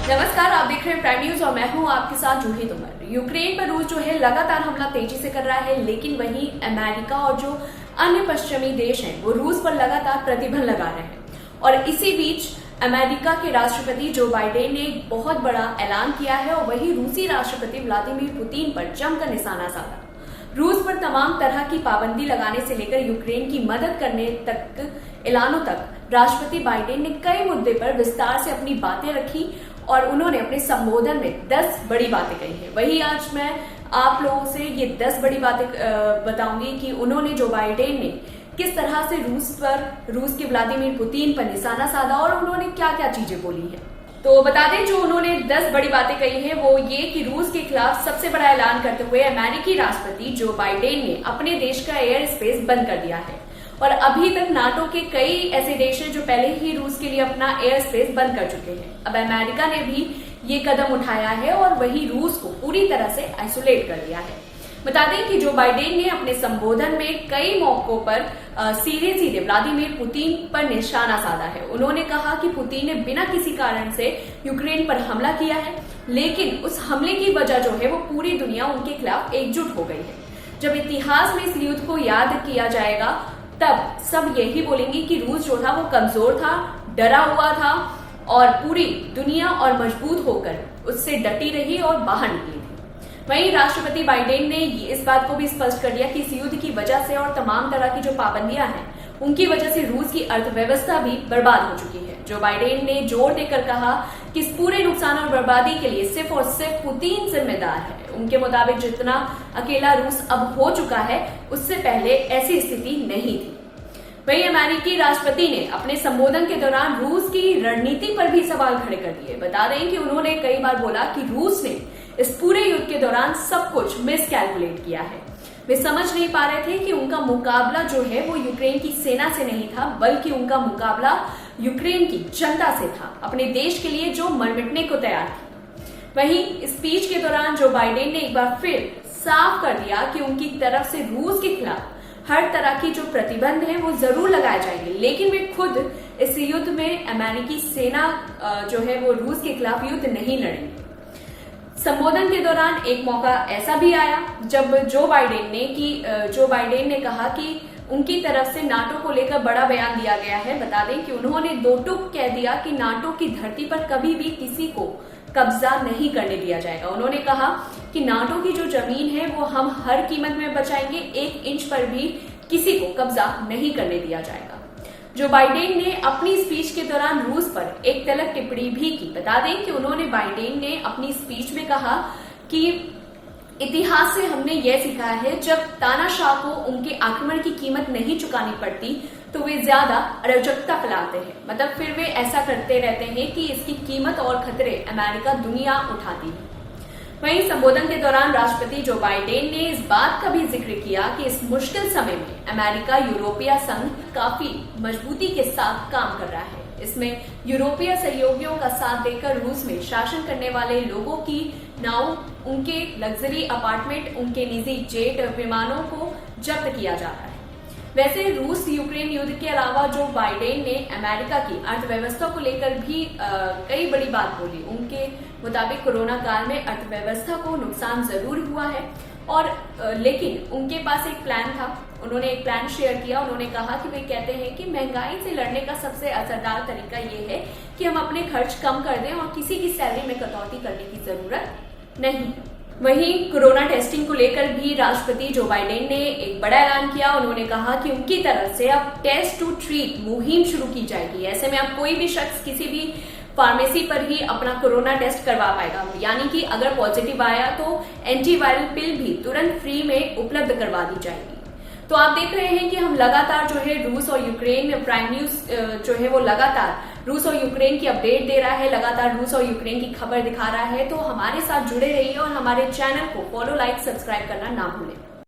नमस्कार, आप देख रहे हैं प्राइम न्यूज और मैं हूं आपके साथ जूही तोमर। यूक्रेन पर रूस जो है लगातार हमला तेजी से कर रहा है, लेकिन वहीं अमेरिका और जो अन्य पश्चिमी देश हैं वो रूस पर लगातार प्रतिबंध लगा रहे हैं। और इसी बीच अमेरिका के राष्ट्रपति जो बाइडेन ने एक बहुत बड़ा ऐलान किया है और वहीं रूसी राष्ट्रपति व्लादिमीर पुतिन पर जमकर निशाना साधा। रूस पर तमाम तरह की पाबंदी लगाने से लेकर यूक्रेन की मदद करने तक ऐलानों तक राष्ट्रपति बाइडेन ने कई मुद्दे पर विस्तार से अपनी बातें रखी और उन्होंने अपने संबोधन में 10 बड़ी बातें कही हैं। वही आज मैं आप लोगों से ये 10 बड़ी बातें बताऊंगी कि उन्होंने जो बाइडेन ने किस तरह से रूस के व्लादिमीर पुतिन पर निशाना साधा और उन्होंने क्या क्या चीजें बोली हैं। तो बता दें, जो उन्होंने 10 बड़ी बातें कही हैं वो ये कि रूस के खिलाफ सबसे बड़ा ऐलान करते हुए अमेरिकी राष्ट्रपति जो बाइडेन ने अपने देश का एयर स्पेस बंद कर दिया है। और अभी तक नाटो के कई ऐसे देश हैं जो पहले ही रूस के लिए अपना एयर स्पेस बंद कर चुके हैं। अब अमेरिका ने भी ये कदम उठाया है और वही रूस को पूरी तरह से आइसोलेट कर दिया है। बता दें कि जो बाइडेन ने अपने संबोधन में कई मौकों पर सीधे व्लादिमीर पुतिन पर निशाना साधा है। उन्होंने कहा कि पुतिन ने बिना किसी कारण से यूक्रेन पर हमला किया है, लेकिन उस हमले की वजह जो है वो पूरी दुनिया उनके खिलाफ एकजुट हो गई है। जब इतिहास में इस युद्ध को याद किया जाएगा तब सब यही बोलेंगे कि रूस जो था वो कमजोर था, डरा हुआ था और पूरी दुनिया और मजबूत होकर उससे डटी रही और बाहर निकली थी। वहीं राष्ट्रपति बाइडेन ने इस बात को भी स्पष्ट कर दिया कि इस युद्ध की वजह से और तमाम तरह की जो पाबंदियां हैं उनकी वजह से रूस की अर्थव्यवस्था भी बर्बाद हो चुकी है। जो बाइडेन ने जोर देकर कहा कि इस पूरे नुकसान और बर्बादी के लिए सिर्फ और सिर्फ पुतिन जिम्मेदार है। उनके मुताबिक जितना अकेला रूस अब हो चुका है उससे पहले ऐसी स्थिति नहीं थी। वहीं अमेरिकी राष्ट्रपति ने अपने संबोधन के दौरान रूस की रणनीति पर भी सवाल खड़े कर दिए। बता दें कि उन्होंने कई बार बोला कि रूस ने इस पूरे युद्ध के दौरान सब कुछ मिसकैलकुलेट किया है। वे समझ नहीं पा रहे थे कि उनका मुकाबला जो है वो यूक्रेन की सेना से नहीं था, बल्कि उनका मुकाबला यूक्रेन की जनता से था, अपने देश के लिए जो मर मिटने को तैयार थी। वहीं स्पीच के दौरान जो बाइडेन ने एक बार फिर साफ कर दिया कि उनकी तरफ से रूस के खिलाफ हर तरह की जो प्रतिबंध है वो जरूर लगाए जाएंगे, लेकिन वे खुद इस युद्ध में अमेरिकी सेना जो है वो रूस के खिलाफ युद्ध नहीं लड़ेंगे। संबोधन के दौरान एक मौका ऐसा भी आया जब जो बाइडेन ने कहा कि उनकी तरफ से नाटो को लेकर बड़ा बयान दिया गया है। बता दें कि उन्होंने दो टूक कह दिया कि नाटो की धरती पर कभी भी किसी को कब्जा नहीं करने दिया जाएगा। उन्होंने कहा कि नाटो की जो जमीन है वो हम हर कीमत में बचाएंगे, 1 इंच पर भी किसी को कब्जा नहीं करने दिया जाएगा। जो बाइडेन ने अपनी स्पीच के दौरान रूस पर एक तलक टिप्पणी भी की। बता दें कि बाइडेन ने अपनी स्पीच में कहा कि इतिहास से हमने यह सीखा है, जब तानाशाह को उनके आक्रमण की कीमत नहीं चुकानी पड़ती तो वे ज्यादा अराजकता फैलाते हैं। मतलब फिर वे ऐसा करते रहते हैं कि इसकी कीमत और खतरे अमेरिका दुनिया उठाती है। वहीं संबोधन के दौरान राष्ट्रपति जो बाइडेन ने इस बात का भी जिक्र किया कि इस मुश्किल समय में अमेरिका यूरोपीय संघ काफी मजबूती के साथ काम कर रहा है। इसमें यूरोपीय सहयोगियों का साथ देकर रूस में शासन करने वाले लोगों की नाव, उनके लग्जरी अपार्टमेंट, उनके निजी जेट विमानों को जब्त किया जा रहा है। वैसे रूस यूक्रेन युद्ध के अलावा जो बाइडेन ने अमेरिका की अर्थव्यवस्था को लेकर भी कई बड़ी बात बोली। उनके मुताबिक कोरोना काल में अर्थव्यवस्था को नुकसान जरूर हुआ है और लेकिन उनके पास एक प्लान था। उन्होंने एक प्लान शेयर किया। उन्होंने कहा कि वे कहते हैं कि महंगाई से लड़ने का सबसे असरदार तरीका ये है कि हम अपने खर्च कम कर दें और किसी की सैलरी में कटौती करने की जरूरत नहीं। वहीं कोरोना टेस्टिंग को लेकर भी राष्ट्रपति जो बाइडेन ने एक बड़ा ऐलान किया। उन्होंने कहा कि उनकी तरफ से अब टेस्ट टू ट्रीट मुहिम शुरू की जाएगी। ऐसे में अब कोई भी शख्स किसी भी फार्मेसी पर ही अपना कोरोना टेस्ट करवा पाएगा, यानी कि अगर पॉजिटिव आया तो एंटीवायरल पिल भी तुरंत फ्री में उपलब्ध करवा दी जाएगी। तो आप देख रहे हैं कि हम लगातार जो है रूस और यूक्रेन, प्राइम न्यूज जो है वो लगातार रूस और यूक्रेन की अपडेट दे रहा है, लगातार रूस और यूक्रेन की खबर दिखा रहा है। तो हमारे साथ जुड़े रहिए और हमारे चैनल को फॉलो, लाइक, सब्सक्राइब करना ना भूलें।